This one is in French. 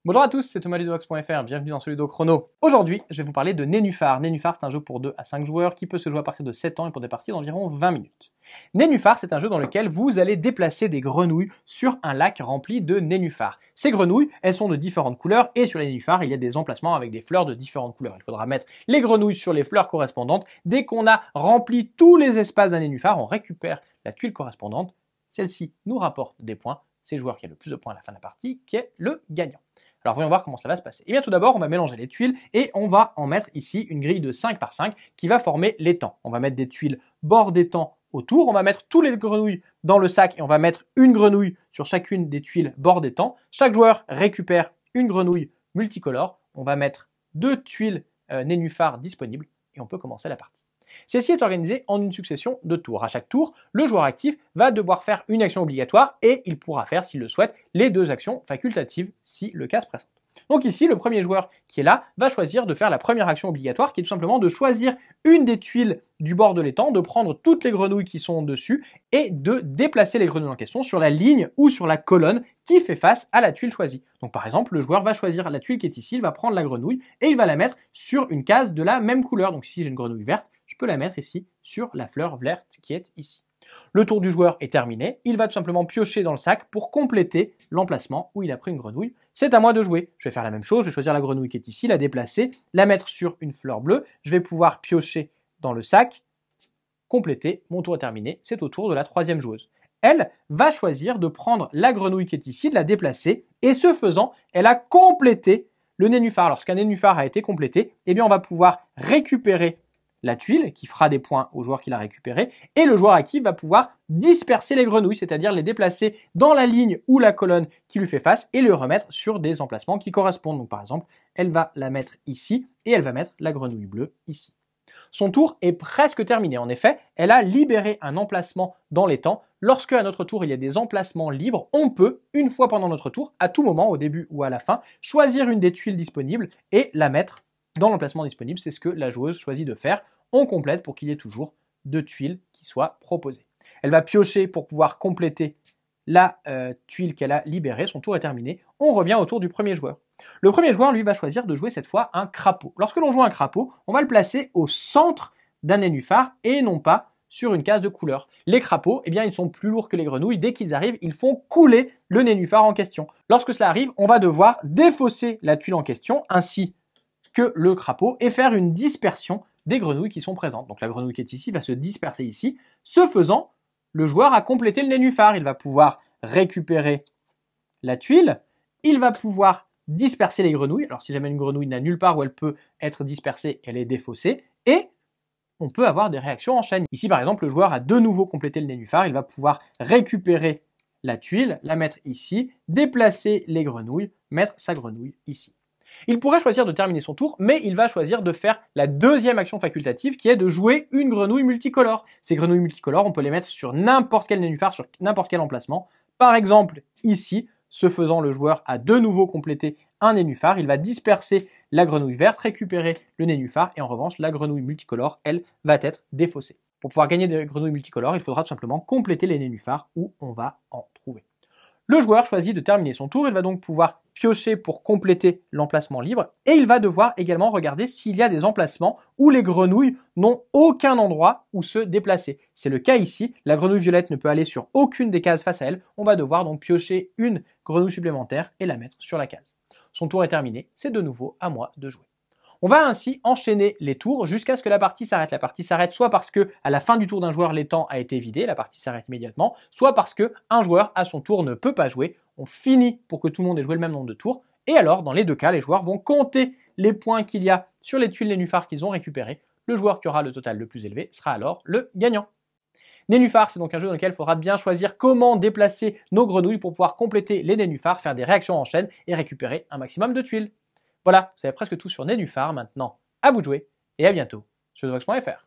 Bonjour à tous, c'est Thomas Ludox.fr, bienvenue dans ce Ludo Chrono. Aujourd'hui, je vais vous parler de Nénuphar. Nénuphar, c'est un jeu pour 2 à 5 joueurs qui peut se jouer à partir de 7 ans et pour des parties d'environ 20 minutes. Nénuphar, c'est un jeu dans lequel vous allez déplacer des grenouilles sur un lac rempli de nénuphars. Ces grenouilles, elles sont de différentes couleurs et sur les nénuphars, il y a des emplacements avec des fleurs de différentes couleurs. Il faudra mettre les grenouilles sur les fleurs correspondantes. Dès qu'on a rempli tous les espaces d'un nénuphar, on récupère la tuile correspondante. Celle-ci nous rapporte des points. C'est le joueur qui a le plus de points à la fin de la partie qui est le gagnant. Alors voyons voir comment ça va se passer. Et bien tout d'abord, on va mélanger les tuiles et on va en mettre ici une grille de 5 par 5 qui va former l'étang. On va mettre des tuiles bord d'étang autour, on va mettre tous les grenouilles dans le sac et on va mettre une grenouille sur chacune des tuiles bord d'étang. Chaque joueur récupère une grenouille multicolore. On va mettre 2 tuiles nénuphars disponibles et on peut commencer la partie. Celle-ci est organisée en une succession de tours. À chaque tour, le joueur actif va devoir faire une action obligatoire et il pourra faire, s'il le souhaite, les 2 actions facultatives si le cas se présente. Donc ici, le premier joueur qui est là va choisir de faire la première action obligatoire qui est tout simplement de choisir une des tuiles du bord de l'étang, de prendre toutes les grenouilles qui sont dessus et de déplacer les grenouilles en question sur la ligne ou sur la colonne qui fait face à la tuile choisie. Donc par exemple, le joueur va choisir la tuile qui est ici, il va prendre la grenouille et il va la mettre sur une case de la même couleur. Donc si j'ai une grenouille verte, je peux la mettre ici sur la fleur verte qui est ici. Le tour du joueur est terminé, il va tout simplement piocher dans le sac pour compléter l'emplacement où il a pris une grenouille. C'est à moi de jouer. Je vais faire la même chose, je vais choisir la grenouille qui est ici, la déplacer, la mettre sur une fleur bleue. Je vais pouvoir piocher dans le sac, compléter, mon tour est terminé, c'est au tour de la troisième joueuse. Elle va choisir de prendre la grenouille qui est ici, de la déplacer, et ce faisant, elle a complété le nénuphar. Lorsqu'un nénuphar a été complété, eh bien on va pouvoir récupérer la tuile qui fera des points au joueur qui l'a récupéré et le joueur actif va pouvoir disperser les grenouilles, c'est-à-dire les déplacer dans la ligne ou la colonne qui lui fait face et le remettre sur des emplacements qui correspondent. Donc par exemple, elle va la mettre ici et elle va mettre la grenouille bleue ici. Son tour est presque terminé. En effet, elle a libéré un emplacement dans l'étang. Lorsque à notre tour il y a des emplacements libres, on peut, une fois pendant notre tour, à tout moment, au début ou à la fin, choisir une des tuiles disponibles et la mettre dans l'emplacement disponible. C'est ce que la joueuse choisit de faire. On complète pour qu'il y ait toujours 2 tuiles qui soient proposées. Elle va piocher pour pouvoir compléter la tuile qu'elle a libérée. Son tour est terminé. On revient au tour du premier joueur. Le premier joueur, lui, va choisir de jouer cette fois un crapaud. Lorsque l'on joue un crapaud, on va le placer au centre d'un nénuphar et non pas sur une case de couleur. Les crapauds, eh bien, ils sont plus lourds que les grenouilles. Dès qu'ils arrivent, ils font couler le nénuphar en question. Lorsque cela arrive, on va devoir défausser la tuile en question, ainsi que le crapaud, et faire une dispersion des grenouilles qui sont présentes. Donc la grenouille qui est ici va se disperser ici. Ce faisant, le joueur a complété le nénuphar. Il va pouvoir récupérer la tuile, il va pouvoir disperser les grenouilles. Alors si jamais une grenouille n'a nulle part où elle peut être dispersée, elle est défaussée, et on peut avoir des réactions en chaîne. Ici par exemple, le joueur a de nouveau complété le nénuphar, il va pouvoir récupérer la tuile, la mettre ici, déplacer les grenouilles, mettre sa grenouille ici. Il pourrait choisir de terminer son tour, mais il va choisir de faire la deuxième action facultative qui est de jouer une grenouille multicolore. Ces grenouilles multicolores, on peut les mettre sur n'importe quel nénuphar, sur n'importe quel emplacement. Par exemple, ici, ce faisant, le joueur a de nouveau complété un nénuphar. Il va disperser la grenouille verte, récupérer le nénuphar, et en revanche, la grenouille multicolore, elle, va être défaussée. Pour pouvoir gagner des grenouilles multicolores, il faudra tout simplement compléter les nénuphars où on va en trouver. Le joueur choisit de terminer son tour, il va donc pouvoir piocher pour compléter l'emplacement libre et il va devoir également regarder s'il y a des emplacements où les grenouilles n'ont aucun endroit où se déplacer. C'est le cas ici, la grenouille violette ne peut aller sur aucune des cases face à elle, on va devoir donc piocher une grenouille supplémentaire et la mettre sur la case. Son tour est terminé, c'est de nouveau à moi de jouer. On va ainsi enchaîner les tours jusqu'à ce que la partie s'arrête. La partie s'arrête soit parce que à la fin du tour d'un joueur, l'étang a été vidé, la partie s'arrête immédiatement, soit parce que un joueur à son tour ne peut pas jouer. On finit pour que tout le monde ait joué le même nombre de tours. Et alors, dans les deux cas, les joueurs vont compter les points qu'il y a sur les tuiles nénuphars qu'ils ont récupérées. Le joueur qui aura le total le plus élevé sera alors le gagnant. Nénuphar, c'est donc un jeu dans lequel il faudra bien choisir comment déplacer nos grenouilles pour pouvoir compléter les nénuphars, faire des réactions en chaîne et récupérer un maximum de tuiles. Voilà, vous savez presque tout sur Nénuphar maintenant. À vous de jouer et à bientôt sur Ludox.fr.